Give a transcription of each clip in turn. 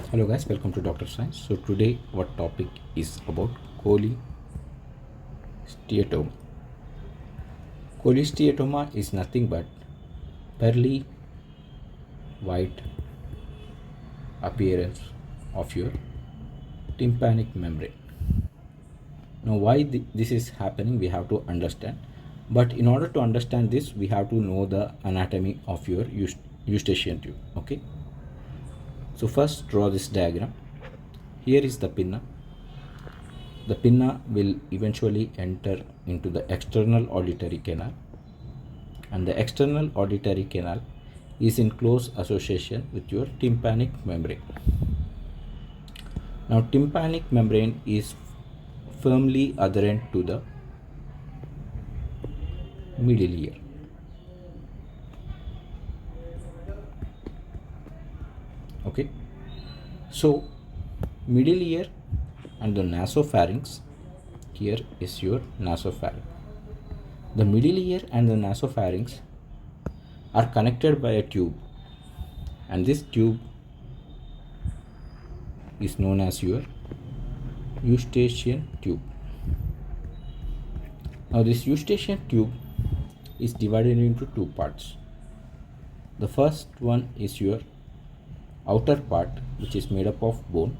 Hello guys, welcome to Dr. Science. So today our topic is about cholesteatoma. Cholesteatoma is nothing but pearly white appearance of your tympanic membrane. Now why this is happening we have to understand, but in order to understand this we have to know the anatomy of your eustachian tube. Okay, so first draw this diagram. Here is the pinna. The pinna will eventually enter into the external auditory canal, and the external auditory canal is in close association with your tympanic membrane. Now tympanic membrane is firmly adherent to the middle ear. Okay, so middle ear and the nasopharynx, here is your nasopharynx. The middle ear and the nasopharynx are connected by a tube, and this tube is known as your eustachian tube. Now this eustachian tube is divided into two parts. The first one is your outer part, which is made up of bone,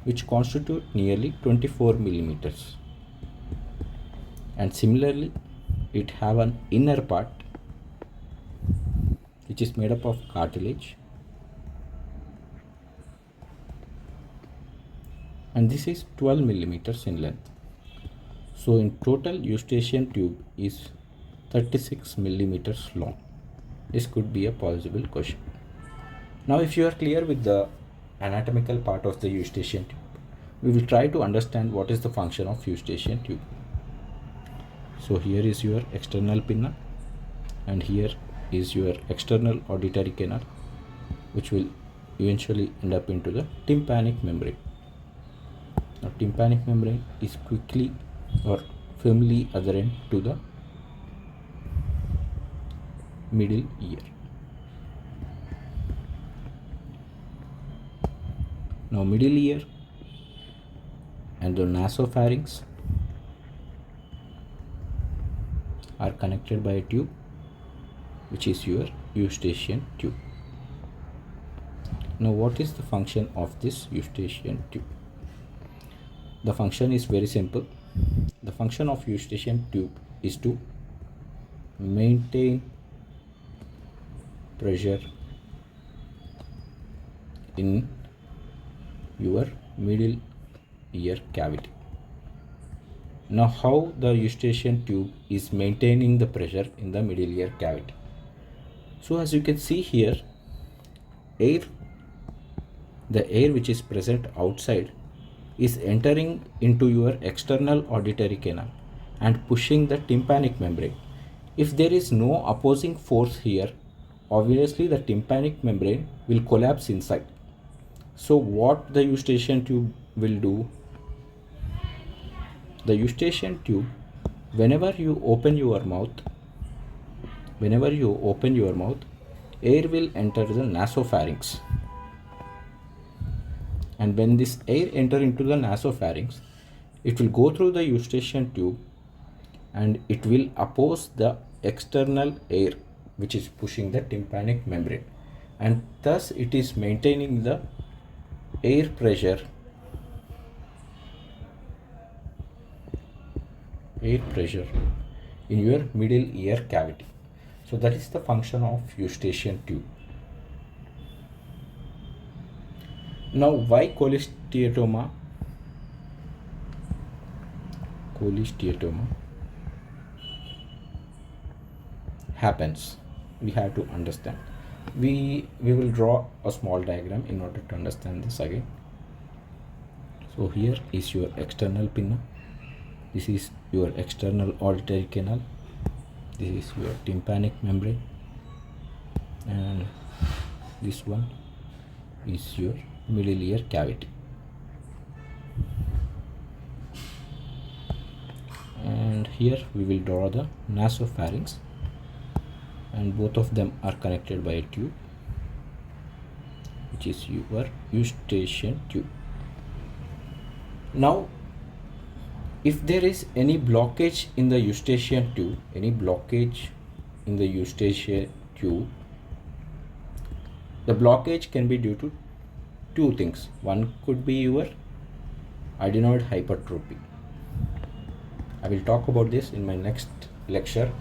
which constitute nearly 24 millimeters, and similarly it have an inner part which is made up of cartilage, and this is 12 millimeters in length. So in total eustachian tube is 36 millimeters long. This could be a possible question. Now if you are clear with the anatomical part of the eustachian tube, we will try to understand what is the function of eustachian tube. So here is your external pinna, and here is your external auditory canal, which will eventually end up into the tympanic membrane. Now tympanic membrane is quickly or firmly adherent to the middle ear. Now middle ear and the nasopharynx are connected by a tube, which is your eustachian tube. Now what is the function of this eustachian tube? The function is very simple. The function of eustachian tube is to maintain pressure in your middle ear cavity. Now how the eustachian tube is maintaining the pressure in the middle ear cavity? So as you can see here, the air which is present outside is entering into your external auditory canal and pushing the tympanic membrane. If there is no opposing force here, obviously the tympanic membrane will collapse inside. So what the eustachian tube will do? The eustachian tube, whenever you open your mouth, air will enter the nasopharynx. And when this air enter into the nasopharynx, it will go through the eustachian tube and it will oppose the external air which is pushing the tympanic membrane, and thus it is maintaining the air pressure in your middle ear cavity. So that is the function of eustachian tube. Now why cholesteatoma happens, we have to understand. We will draw a small diagram in order to understand this again. So here is your external pinna, this is your external auditory canal, this is your tympanic membrane, and this one is your middle ear cavity. And here we will draw the nasopharynx, and both of them are connected by a tube which is your eustachian tube. Now, if there is any blockage in the eustachian tube, the blockage can be due to two things. One could be your adenoid hypertrophy. I will talk about this in my next lecture,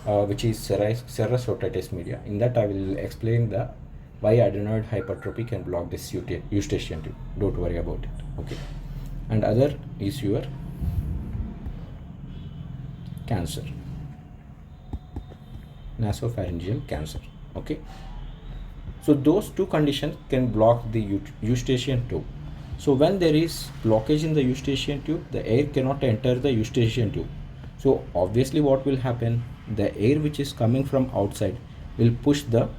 which is serous otitis media. In that I will explain the why adenoid hypertrophy can block this eustachian tube. Don't worry about it. Okay. And other is your cancer, nasopharyngeal cancer. Okay. So those two conditions can block the eustachian tube. So when there is blockage in the eustachian tube, the air cannot enter the eustachian tube. So obviously what will happen? The air which is coming from outside will push the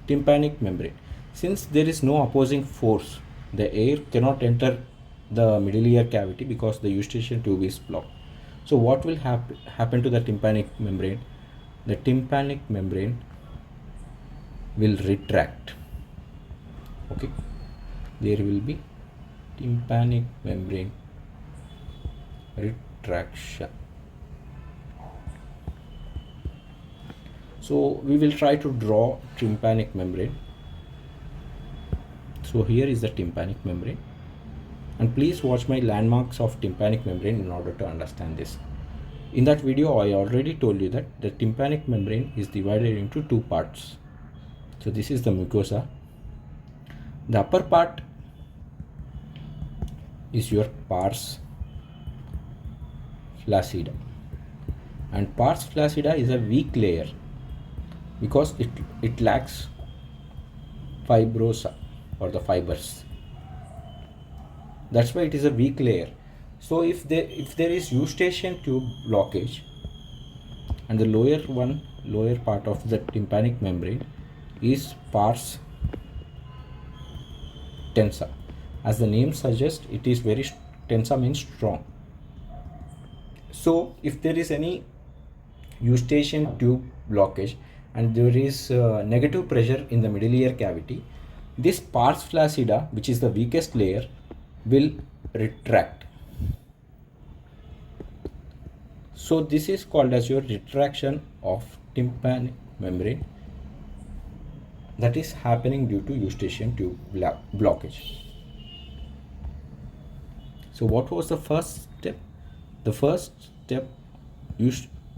tympanic membrane. Since there is no opposing force, the air cannot enter the middle ear cavity because the eustachian tube is blocked. So what will happen to the tympanic membrane? The tympanic membrane will retract. Okay, there will be tympanic membrane retraction. So we will try to draw tympanic membrane. So here is the tympanic membrane, and please watch my landmarks of tympanic membrane in order to understand this. In that video I already told you that the tympanic membrane is divided into two parts. So this is the mucosa. The upper part is your pars flaccida, and pars flaccida is a weak layer because it lacks fibrosa or the fibers. That's why it is a weak layer. So if there is eustachian tube blockage and the lower part of the tympanic membrane is pars tensa. As the name suggests, it is very tensa means strong. So if there is any eustachian tube blockage and there is negative pressure in the middle ear cavity, this pars flaccida, which is the weakest layer, will retract. So this is called as your retraction of tympanic membrane, that is happening due to eustachian tube blockage. So what was the first step? The first step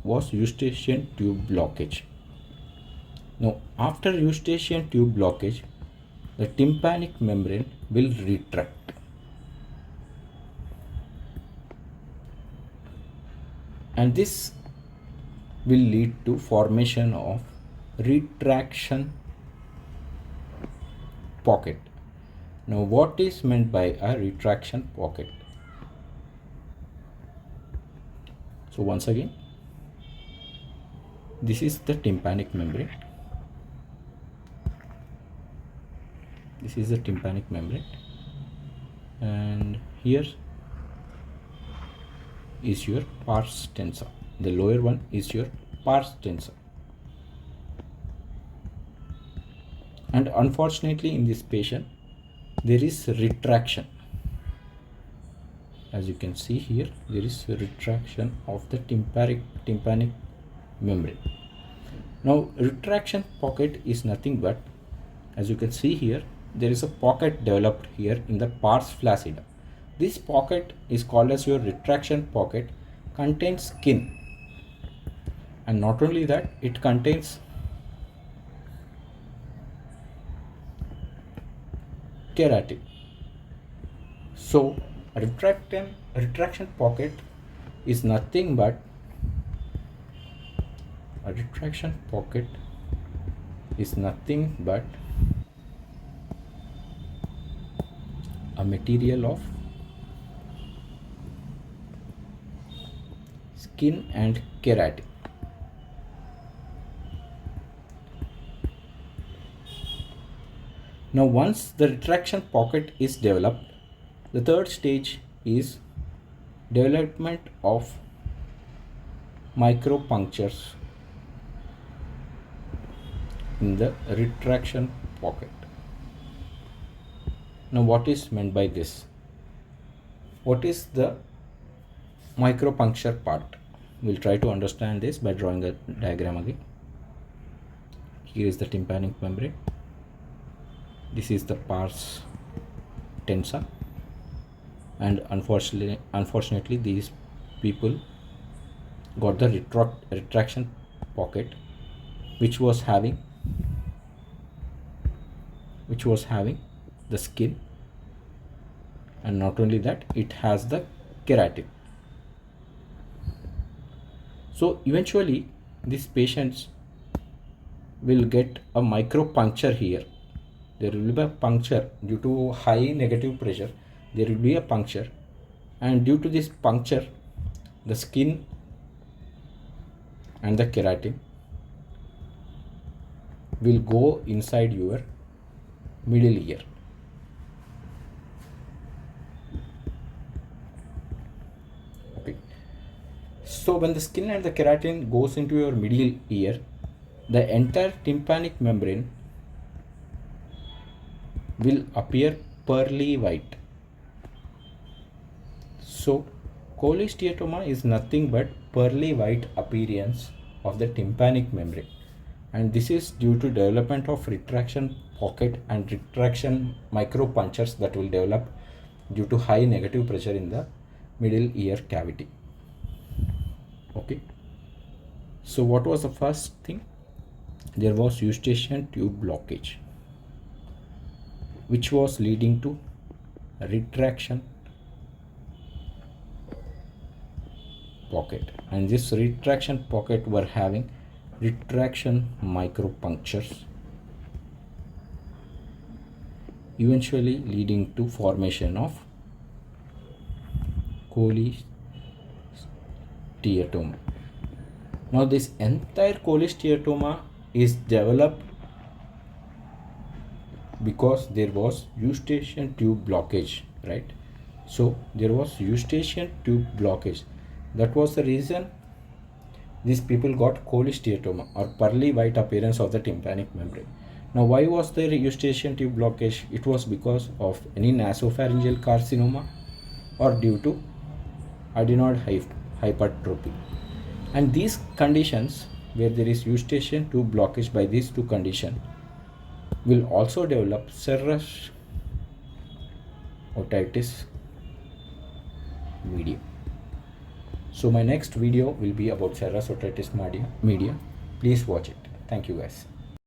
was eustachian tube blockage. Now after eustachian tube blockage, the tympanic membrane will retract. And this will lead to formation of retraction pocket. Now what is meant by a retraction pocket? So once again, this is the tympanic membrane. This is the tympanic membrane, and here is your pars tensa. The lower one is your pars tensa. And unfortunately in this patient there is retraction. As you can see here, there is a retraction of the tympanic membrane. Now retraction pocket is nothing but, as you can see here, there is a pocket developed here in the pars flaccida. This pocket is called as your retraction pocket, contains skin, and not only that, it contains keratin. So retraction pocket is nothing but a material of skin and keratin. Now once the retraction pocket is developed, the third stage is development of micropunctures in the retraction pocket. Now, what is meant by this? What is the micropuncture part? We'll try to understand this by drawing a diagram again. Here is the tympanic membrane. This is the pars tensa, and unfortunately these people got the retraction pocket which was having the skin, and not only that, it has the keratin. So eventually these patients will get a micro puncture here. There will be a puncture due to high negative pressure. There will be a puncture, and due to this puncture, the skin and the keratin will go inside your middle ear. Okay. So when the skin and the keratin goes into your middle ear, the entire tympanic membrane will appear pearly white. So cholesteatoma is nothing but pearly white appearance of the tympanic membrane, and this is due to development of retraction pocket and retraction micropunctures that will develop due to high negative pressure in the middle ear cavity. Okay. So what was the first thing? There was eustachian tube blockage, which was leading to retraction pocket, and this retraction pocket were having retraction micropunctures, eventually leading to formation of cholesteatoma. Now this entire cholesteatoma is developed because there was eustachian tube blockage, right? So there was eustachian tube blockage. That was the reason these people got cholesteatoma, or pearly white appearance of the tympanic membrane. Now, why was there eustachian tube blockage? It was because of any nasopharyngeal carcinoma or due to adenoid hypertrophy. And these conditions, where there is eustachian tube blockage by these two conditions, will also develop serous otitis media. So my next video will be about serous otitis media. Please watch it. Thank you guys.